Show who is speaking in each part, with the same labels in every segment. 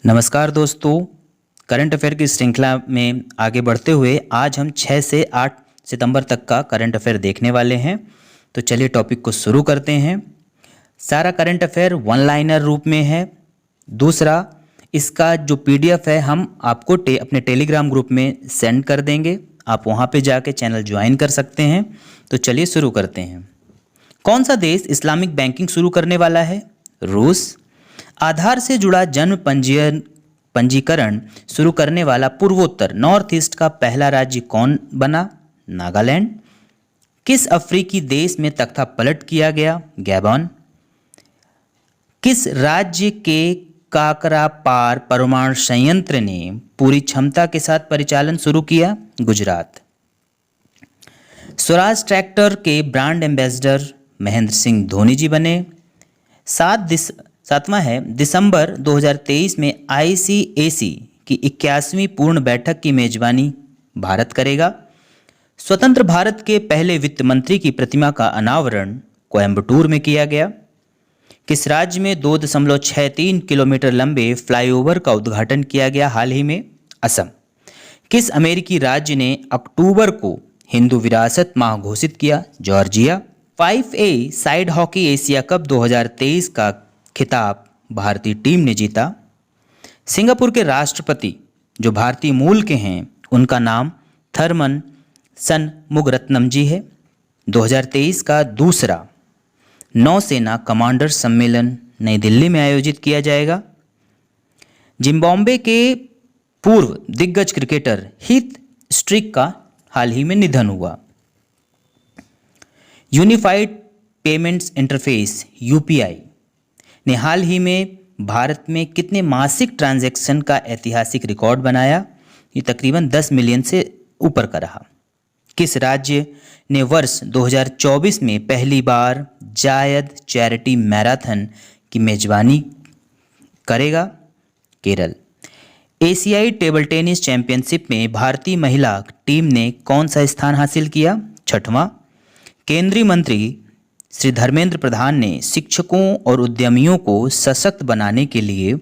Speaker 1: नमस्कार दोस्तों, current affair की श्रृंखला में आगे बढ़ते हुए आज हम 6 से 8 सितंबर तक का करंट अफेयर देखने वाले हैं। तो चलिए टॉपिक को शुरू करते हैं। सारा करंट अफेयर वन लाइनर रूप में है। दूसरा, इसका जो पीडीएफ है हम आपको अपने टेलीग्राम ग्रुप में सेंड कर देंगे। आप वहाँ पे जाके चैनल ज्वाइन कर सकते हैं। तो चलिए शुरू करते हैं। कौन सा देश इस्लामिक बैंकिंग शुरू करने वाला है? रूस। आधार से जुड़ा जन्म पंजीकरण शुरू करने वाला पूर्वोत्तर नॉर्थ ईस्ट का पहला राज्य कौन बना? नागालैंड। किस अफ्रीकी देश में तख्ता पलट किया गया? गैबॉन। किस राज्य के काकरापार परमाणु संयंत्र ने पूरी क्षमता के साथ परिचालन शुरू किया? गुजरात। स्वराज ट्रैक्टर के ब्रांड एम्बेसडर महेंद्र सिंह धोनी जी बने। सातवां है, दिसंबर 2023 में आईसीएसी की 81वीं पूर्ण बैठक की मेजबानी भारत करेगा। स्वतंत्र भारत के पहले वित्त मंत्री की प्रतिमा का अनावरण कोयंबटूर में किया गया। किस राज्य में 2.63 किलोमीटर लंबे फ्लाईओवर का उद्घाटन किया गया हाल ही में? असम। किस अमेरिकी राज्य ने अक्टूबर को हिंदू विरासत माह घोषित किया? Georgia. 5A side hockey Asia cup 2023 का खिताब भारतीय टीम ने जीता। सिंगापुर के राष्ट्रपति जो भारतीय मूल के हैं उनका नाम थरमन सनमुगरत्नम जी है। 2023 का दूसरा नौसेना कमांडर सम्मेलन नई दिल्ली में आयोजित किया जाएगा। जिम्बाब्वे के पूर्व दिग्गज क्रिकेटर हीथ स्ट्रीक का हाल ही में निधन हुआ। यूनिफाइड पेमेंट्स इंटरफेस यूपीआई ने हाल ही में भारत में कितने मासिक ट्रांजैक्शन का ऐतिहासिक रिकॉर्ड बनाया? ये तकरीबन 10 मिलियन से ऊपर का रहा। किस राज्य ने वर्ष 2024 में पहली बार जायद चैरिटी मैराथन की मेजबानी करेगा? केरल। एशियाई टेबल टेनिस चैंपियनशिप में भारतीय महिला टीम ने कौन सा स्थान हासिल किया? 6वां। केंद्रीय मंत्री श्री धर्मेंद्र प्रधान ने शिक्षकों और उद्यमियों को सशक्त बनाने के लिए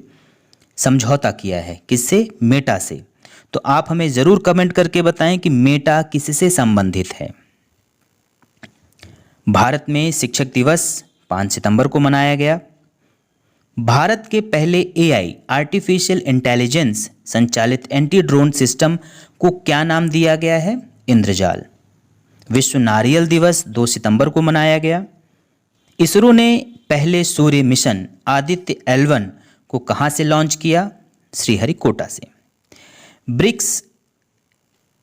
Speaker 1: समझौता किया है। किससे? मेटा से। तो आप हमें ज़रूर कमेंट करके बताएं कि मेटा किससे संबंधित है। भारत में शिक्षक दिवस 5 सितंबर को मनाया गया। भारत के पहले एआई आर्टिफिशियल इंटेलिजेंस संचालित एंटी ड्रोन सिस्टम को क्या नाम दिया गया है? इंद्रजाल। विश्व नारियल दिवस 2 सितंबर को मनाया गया। इसरो ने पहले सूर्य मिशन आदित्य L1 को कहां से लॉन्च किया? श्रीहरिकोटा से। ब्रिक्स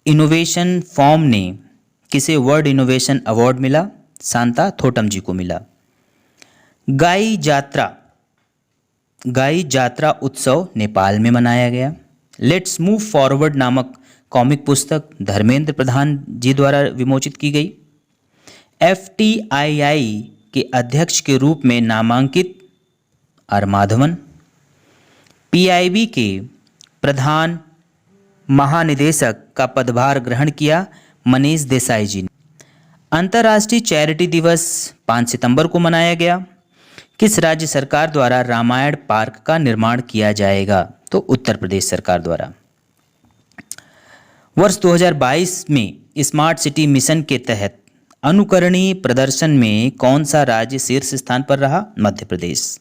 Speaker 1: इनोवेशन फॉर्म ने किसे वर्ल्ड इनोवेशन अवार्ड मिला? शांता थोटम जी को मिला। गाई जात्रा उत्सव नेपाल में मनाया गया। लेट्स मूव फॉरवर्ड नामक कॉमिक पुस्तक धर्मेंद्र प्रधान जी द्वारा विमोचित की गई। FTII के अध्यक्ष के रूप में नामांकित आर माधवन। PIB के प्रधान महानिदेशक का पदभार ग्रहण किया मनीष देसाई जी ने। अंतर्राष्ट्रीय चैरिटी दिवस 5 सितंबर को मनाया गया। किस राज्य सरकार द्वारा रामायण पार्क का निर्माण किया जाएगा? तो उत्तर प्रदेश सरकार द्वारा। वर्ष 2022 में स्मार्ट सिटी मिशन के तहत अनुकरणीय प्रदर्शन में कौन सा राज्य शीर्ष स्थान पर रहा? मध्य प्रदेश।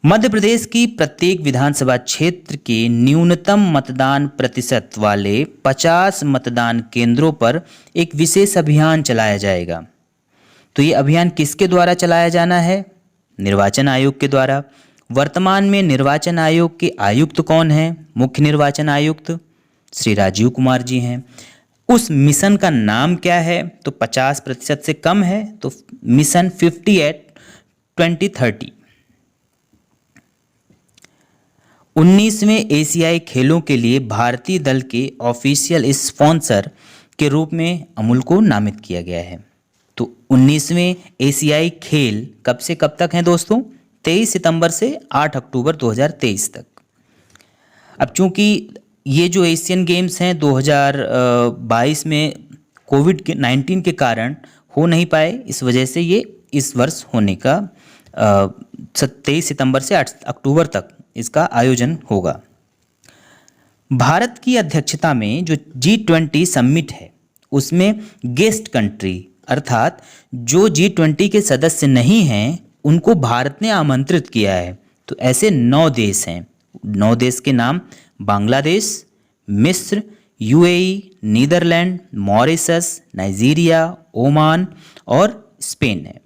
Speaker 1: मध्य प्रदेश की प्रत्येक विधानसभा क्षेत्र के न्यूनतम मतदान प्रतिशत वाले 50 मतदान केंद्रों पर एक विशेष अभियान चलाया जाएगा। तो ये अभियान किसके द्वारा चलाया जाना है? निर्वाचन आयोग के द्वारा। वर्तमान में निर्वाचन आयोग के आयुक्त कौन हैं? मुख्य निर्वाचन आयुक्त श्री राजीव कुमार जी हैं। उस मिशन का नाम क्या है? तो 50% से कम है तो मिशन 58-2030। 19वें एशियाई खेलों के लिए भारतीय दल के ऑफिशियल स्पॉन्सर के रूप में अमूल को नामित किया गया है। तो 19वें एशियाई खेल कब से कब तक हैं दोस्तों? 23 सितंबर से 8 अक्टूबर 2023 तक। अब चूंकि ये जो एशियन गेम्स हैं 2022 में कोविड-19 के कारण हो नहीं पाए, इस वजह से ये इस वर्ष होने का 23 सितंबर से 8 अक्टूबर तक इसका आयोजन होगा। भारत की अध्यक्षता में जो G20 समिट है उसमें गेस्ट कंट्री अर्थात जो G20 के सदस्य नहीं हैं उनको भारत ने आमंत्रित किया है। तो ऐसे 9 देश हैं। 9 देश के नाम बांग्लादेश, मिस्र, UAE, Netherlands, Mauritius, Nigeria, Oman और स्पेन है।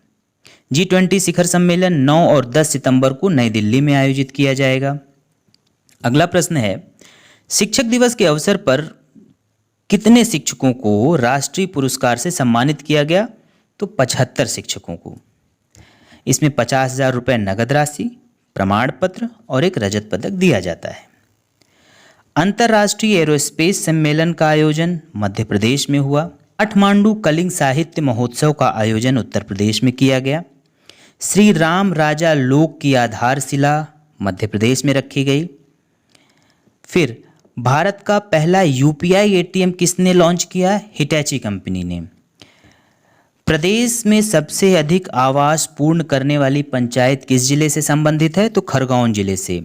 Speaker 1: G20 शिखर सम्मेलन 9 और 10 सितंबर को नई दिल्ली में आयोजित किया जाएगा। अगला प्रश्न है, शिक्षक दिवस के अवसर पर कितने शिक्षकों को राष्ट्रीय पुरस्कार से सम्मानित किया गया? तो 75 शिक्षकों को। इसमें 50,000 रुपये नगद राशि, प्रमाण पत्र और एक रजत पदक दिया जाता है। अंतर्राष्ट्रीय एरोस्पेस सम्मेलन का आयोजन मध्य प्रदेश में हुआ। काठमांडू कलिंग साहित्य महोत्सव का आयोजन उत्तर प्रदेश में किया गया। श्री राम राजा लोक की आधारशिला मध्य प्रदेश में रखी गई। फिर भारत का पहला यूपीआई एटीएम किसने लॉन्च किया? हिटैची कंपनी ने। प्रदेश में सबसे अधिक आवास पूर्ण करने वाली पंचायत किस जिले से संबंधित है? तो खरगोन जिले से।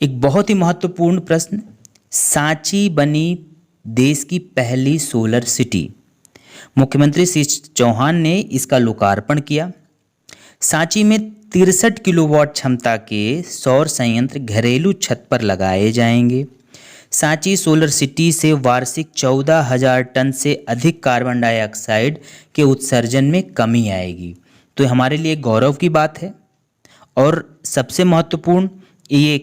Speaker 1: एक बहुत ही महत्वपूर्ण प्रश्न, सांची बनी देश की पहली सोलर सिटी। मुख्यमंत्री श्री चौहान ने इसका लोकार्पण किया। सांची में 63 किलोवाट क्षमता के सौर संयंत्र घरेलू छत पर लगाए जाएंगे। सांची सोलर सिटी से वार्षिक 14,000 टन से अधिक कार्बन डाइऑक्साइड के उत्सर्जन में कमी आएगी। तो हमारे लिए गौरव की बात है। और सबसे महत्वपूर्ण, ये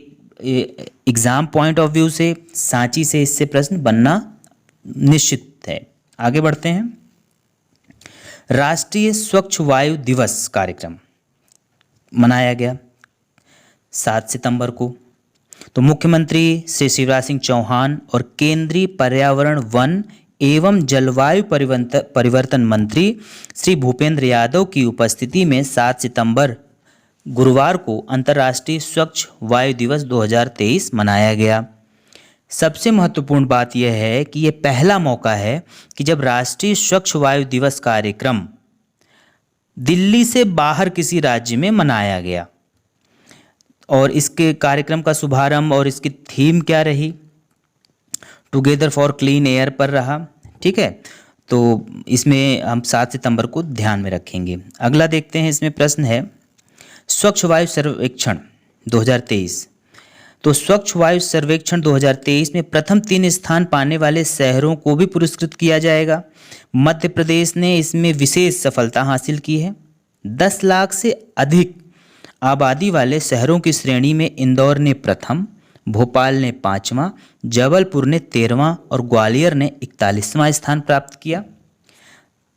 Speaker 1: एग्ज़ाम पॉइंट ऑफ व्यू से सांची से इससे प्रश्न बनना निश्चित है। आगे बढ़ते हैं। राष्ट्रीय स्वच्छ वायु दिवस कार्यक्रम मनाया गया 7 सितंबर को। तो मुख्यमंत्री श्री शिवराज सिंह चौहान और केंद्रीय पर्यावरण, वन एवं जलवायु परिवर्तन मंत्री श्री भूपेंद्र यादव की उपस्थिति में 7 सितंबर गुरुवार को अंतर्राष्ट्रीय स्वच्छ वायु दिवस 2023 मनाया गया। सबसे महत्वपूर्ण बात यह है कि यह पहला मौका है कि जब राष्ट्रीय स्वच्छ वायु दिवस कार्यक्रम दिल्ली से बाहर किसी राज्य में मनाया गया। और इसके कार्यक्रम का शुभारंभ और इसकी थीम क्या रही? टुगेदर फॉर क्लीन एयर पर रहा। ठीक है, तो इसमें हम 7 सितंबर को ध्यान में रखेंगे। अगला देखते हैं, इसमें प्रश्न है स्वच्छ वायु सर्वेक्षण 2023। तो स्वच्छ वायु सर्वेक्षण 2023 में प्रथम 3 स्थान पाने वाले शहरों को भी पुरस्कृत किया जाएगा। मध्य प्रदेश ने इसमें विशेष सफलता हासिल की है। 10 लाख से अधिक आबादी वाले शहरों की श्रेणी में इंदौर ने प्रथम, भोपाल ने 5वां, जबलपुर ने 13वां और ग्वालियर ने 41वां स्थान प्राप्त किया।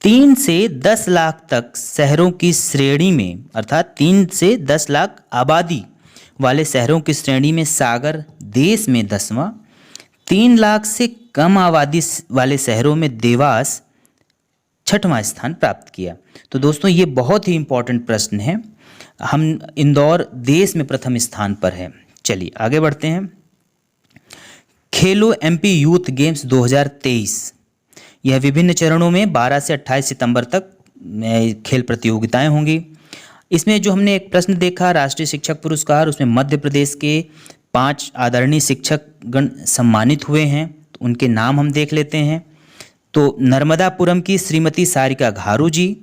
Speaker 1: 3 से 10 लाख तक शहरों की श्रेणी में अर्थात 3 से 10 लाख आबादी वाले शहरों की श्रेणी में सागर देश में 10वां, 3 लाख से कम आबादी वाले शहरों में देवास 6वां स्थान प्राप्त किया। तो दोस्तों ये बहुत ही इम्पोर्टेंट प्रश्न है। हम इंदौर देश में प्रथम स्थान पर है। चलिए आगे बढ़ते हैं। खेलो एमपी यूथ गेम्स 2023, यह विभिन्न चरणों में 12 से 28 सितंबर तक खेल प्रतियोगिताएं होंगी। इसमें जो हमने एक प्रश्न देखा राष्ट्रीय शिक्षक पुरस्कार, उसमें मध्य प्रदेश के 5 आदरणीय शिक्षक गण सम्मानित हुए हैं। तो उनके नाम हम देख लेते हैं। तो नर्मदापुरम की श्रीमती सारिका घारू जी,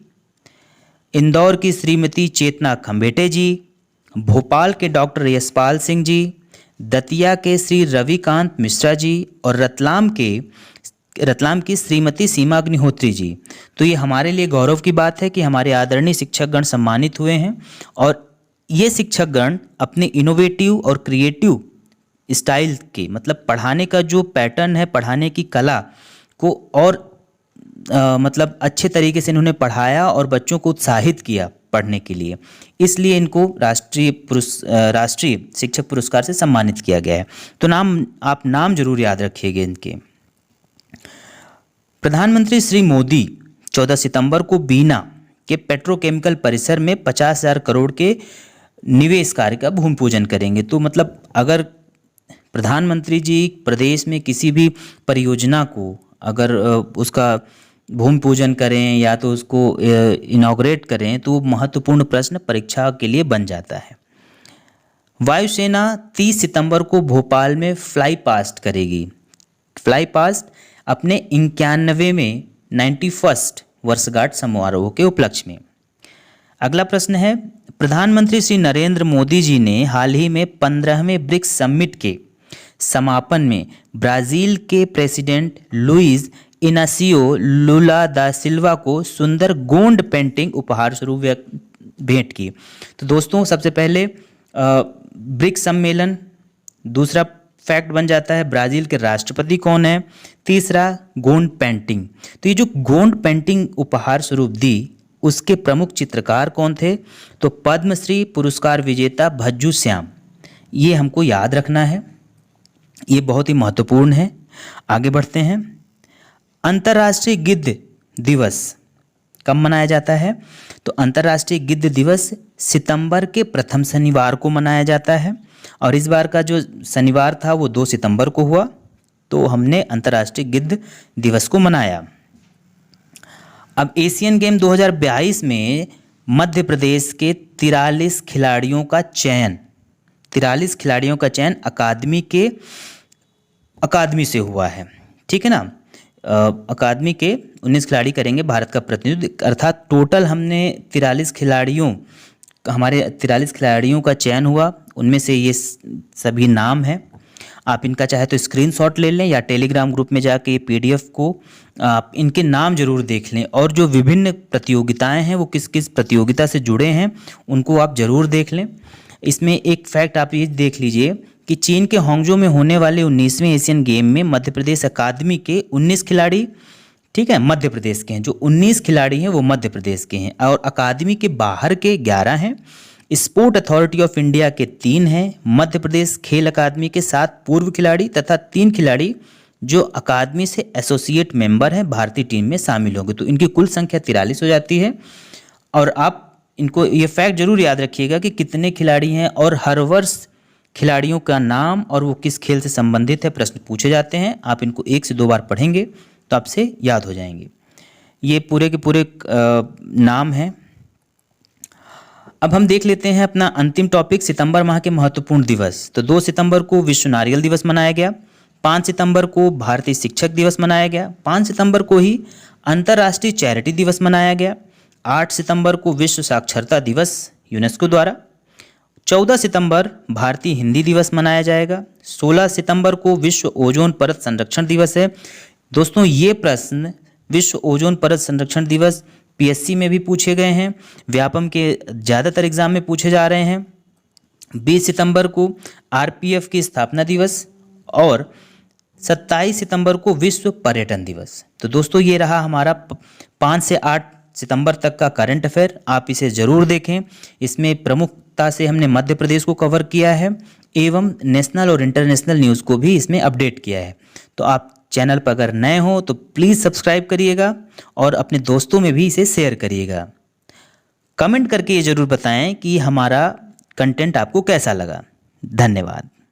Speaker 1: इंदौर की श्रीमती चेतना खंबेटे जी, भोपाल के डॉक्टर यशपाल सिंह जी, दतिया के श्री रविकांत मिश्रा जी और रतलाम की श्रीमती सीमा अग्निहोत्री जी। तो ये हमारे लिए गौरव की बात है कि हमारे आदरणीय शिक्षकगण सम्मानित हुए हैं। और ये शिक्षकगण अपने इनोवेटिव और क्रिएटिव स्टाइल के मतलब पढ़ाने का जो पैटर्न है, पढ़ाने की कला को और मतलब अच्छे तरीके से इन्होंने पढ़ाया और बच्चों को उत्साहित किया पढ़ने के लिए। इसलिए इनको राष्ट्रीय शिक्षक पुरस्कार से सम्मानित किया गया है। तो आप नाम जरूर याद रखिएगा इनके। प्रधानमंत्री श्री मोदी 14 सितंबर को बीना के पेट्रोकेमिकल परिसर में 50,000 करोड़ के निवेश कार्य का भूमि पूजन करेंगे। तो मतलब अगर प्रधानमंत्री जी प्रदेश में किसी भी परियोजना को अगर उसका भूमि पूजन करें या तो उसको इनॉग्रेट करें तो महत्वपूर्ण प्रश्न परीक्षा के लिए बन जाता है। वायुसेना 30 सितंबर को भोपाल में फ्लाई पास्ट करेगी। फ्लाई पास्ट अपने 91वें में 91st वर्षगांठ समारोह के उपलक्ष्य में। अगला प्रश्न है, प्रधानमंत्री श्री नरेंद्र मोदी जी ने हाल ही में 15वें ब्रिक्स समिट के समापन में ब्राज़ील के प्रेसिडेंट लुइस इनासियो लुला दा सिल्वा को सुंदर गोंड पेंटिंग उपहार स्वरूप भेंट की। तो दोस्तों, सबसे पहले ब्रिक्स सम्मेलन, दूसरा फैक्ट बन जाता है ब्राज़ील के राष्ट्रपति कौन है, तीसरा गोंड पेंटिंग। तो ये जो गोंड पेंटिंग उपहार स्वरूप दी, उसके प्रमुख चित्रकार कौन थे? तो पद्मश्री पुरस्कार विजेता भज्जू श्याम। ये हमको याद रखना है, ये बहुत ही महत्वपूर्ण है। आगे बढ़ते हैं। अंतर्राष्ट्रीय गिद्ध दिवस कब मनाया जाता है? तो अंतर्राष्ट्रीय गिद्ध दिवस सितंबर के प्रथम शनिवार को मनाया जाता है, और इस बार का जो शनिवार था वो 2 सितंबर को हुआ, तो हमने अंतर्राष्ट्रीय गिद्ध दिवस को मनाया। अब एशियन गेम 2022 में मध्य प्रदेश के 43 खिलाड़ियों का चयन अकादमी से हुआ है, ठीक है ना। अकादमी के 19 खिलाड़ी करेंगे भारत का प्रतिनिधित्व, अर्थात टोटल हमारे 43 खिलाड़ियों का चयन हुआ। उनमें से ये सभी नाम हैं। आप इनका चाहे तो स्क्रीनशॉट ले लें या टेलीग्राम ग्रुप में जाके PDF को आप इनके नाम जरूर देख लें, और जो विभिन्न प्रतियोगिताएं हैं वो किस किस प्रतियोगिता से जुड़े हैं उनको आप जरूर देख लें। इसमें एक फैक्ट आप ये देख लीजिए कि चीन के हांगझो में होने वाले 19वें एशियन गेम में मध्य प्रदेश अकादमी के 19 खिलाड़ी, ठीक है, मध्य प्रदेश के हैं। जो 19 खिलाड़ी हैं वो मध्य प्रदेश के हैं, और अकादमी के बाहर के 11 हैं। स्पोर्ट अथॉरिटी ऑफ इंडिया के 3 हैं। मध्य प्रदेश खेल अकादमी के 7 पूर्व खिलाड़ी तथा 3 खिलाड़ी जो अकादमी से एसोसिएट मेंबर हैं, भारतीय टीम में शामिल होंगे। तो इनकी कुल संख्या 43 हो जाती है। और आप इनको ये फैक्ट जरूर याद रखिएगा कि कितने खिलाड़ी हैं, और हर वर्ष खिलाड़ियों का नाम और वो किस खेल से संबंधित है प्रश्न पूछे जाते हैं। आप इनको 1 से 2 बार पढ़ेंगे तो आपसे याद हो जाएंगे। ये पूरे के पूरे नाम हैं। अब हम देख लेते हैं अपना अंतिम टॉपिक, सितंबर माह के महत्वपूर्ण दिवस। तो 2 सितंबर को विश्व नारियल दिवस मनाया गया, 5 सितंबर को भारतीय शिक्षक दिवस मनाया गया, 5 सितंबर को ही अंतर्राष्ट्रीय चैरिटी दिवस मनाया गया, 8 सितंबर को विश्व साक्षरता दिवस यूनेस्को द्वारा, 14 सितंबर भारतीय हिंदी दिवस मनाया जाएगा, 16 सितंबर को विश्व ओजोन परत संरक्षण दिवस है। दोस्तों, ये प्रश्न विश्व ओजोन परत संरक्षण दिवस PSC में भी पूछे गए हैं, व्यापम के ज़्यादातर एग्जाम में पूछे जा रहे हैं। 20 सितंबर को RPF की स्थापना दिवस, और 27 सितंबर को विश्व पर्यटन दिवस। तो दोस्तों, ये रहा हमारा 5 से 8 सितंबर तक का करंट अफेयर। आप इसे ज़रूर देखें। इसमें प्रमुखता से हमने मध्य प्रदेश को कवर किया है, एवं नेशनल और इंटरनेशनल न्यूज़ को भी इसमें अपडेट किया है। तो आप चैनल पर अगर नए हो तो प्लीज़ सब्सक्राइब करिएगा, और अपने दोस्तों में भी इसे शेयर करिएगा। कमेंट करके ये ज़रूर बताएं कि हमारा कंटेंट आपको कैसा लगा। धन्यवाद।